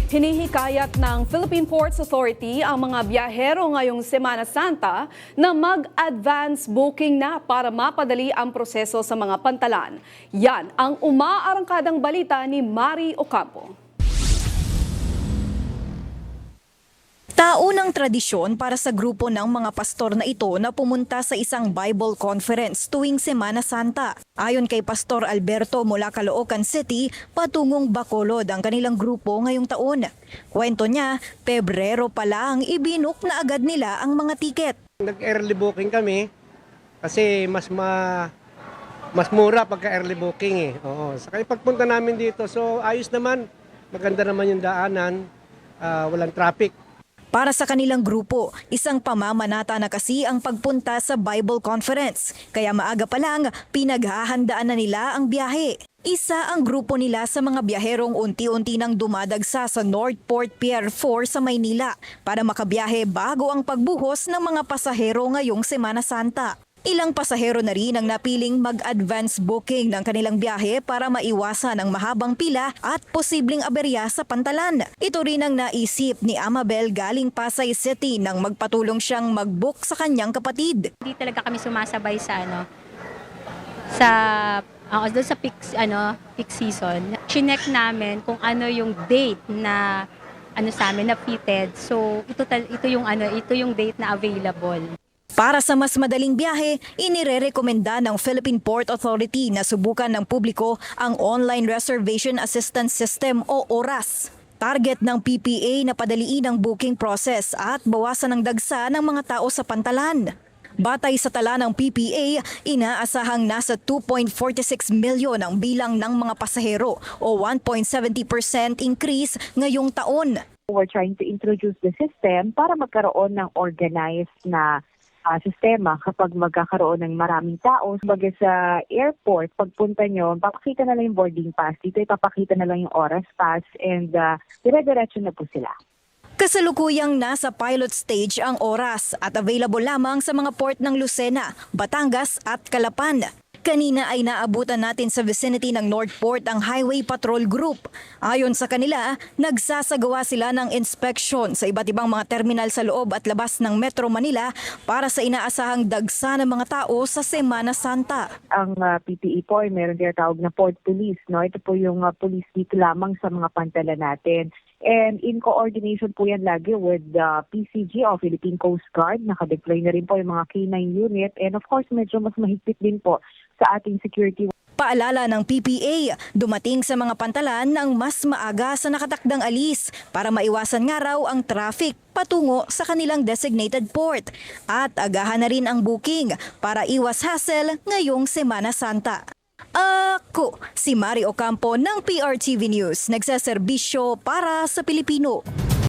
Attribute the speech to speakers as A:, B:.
A: Hinihikayat ng Philippine Ports Authority ang mga biyahero ngayong Semana Santa na mag-advance booking na para mapadali ang proseso sa mga pantalan. Yan ang umaarangkadang balita ni Mari Ocampo.
B: Taunang tradisyon para sa grupo ng mga pastor na ito na pumunta sa isang Bible conference tuwing Semana Santa. Ayon kay Pastor Alberto mula Caloocan City, patungong Bacolod ang kanilang grupo ngayong taon. Kwento niya, Pebrero pa lang ibinuk na agad nila ang mga tiket.
C: Nag-early booking kami kasi mas mura pagka early booking eh. Oo. Saka pagpunta namin dito, so ayos naman, maganda naman yung daanan, walang traffic.
B: Para sa kanilang grupo, isang pamamanata na kasi ang pagpunta sa Bible Conference. Kaya maaga pa lang, pinaghahandaan na nila ang biyahe. Isa ang grupo nila sa mga biyaherong unti-unti nang dumadagsa sa Northport Pier 4 sa Maynila para makabiyahe bago ang pagbuhos ng mga pasahero ngayong Semana Santa. Ilang pasahero na rin ang napiling mag-advance booking ng kanilang biyahe para maiwasan ang mahabang pila at posibleng aberya sa pantalan. Ito rin ang naisip ni Amabel galing Pasay City nang magpatulong siyang mag-book sa kanyang kapatid.
D: Hindi talaga kami sumasabay sa doon sa peak season. Chinek namin kung ano yung date na sa amin na fitted. So ito yung date na available.
B: Para sa mas madaling biyahe, inirerekomenda ng Philippine Port Authority na subukan ng publiko ang Online Reservation Assistance System o ORAS. Target ng PPA na padaliin ang booking process at bawasan ang dagsa ng mga tao sa pantalan. Batay sa tala ng PPA, inaasahang nasa 2.46 milyon ang bilang ng mga pasahero o 1.70% increase ngayong taon.
E: We're trying to introduce the system para magkaroon ng organized na sistema kapag magkakaroon ng maraming tao. Bagay sa airport, pagpunta nyo, papakita na lang yung boarding pass. Dito ipapakita na lang yung oras pass and dire-diretso na po sila.
B: Kasalukuyang nasa pilot stage ang oras at available lamang sa mga port ng Lucena, Batangas at Calapan. Kanina ay naabutan natin sa vicinity ng Northport ang Highway Patrol Group. Ayon sa kanila, nagsasagawa sila ng inspection sa iba't ibang mga terminal sa loob at labas ng Metro Manila para sa inaasahang dagsa ng mga tao sa Semana Santa.
E: Ang PPE po ay meron tinatawag na Port Police. No? Ito po yung police dito lamang sa mga pantalan natin. And in coordination po yan lagi with the PCG o Philippine Coast Guard. Nakadeploy na rin po yung mga K9 unit. And of course, medyo mas mahigpit din po sa ating security.
B: Paalala ng PPA, dumating sa mga pantalan ng mas maaga sa nakatakdang alis para maiwasan nga raw ang traffic patungo sa kanilang designated port. At agahan na rin ang booking para iwas hassle ngayong Semana Santa. Ako, si Mari Ocampo ng PRTV News, nagsaserbisyo para sa Pilipino.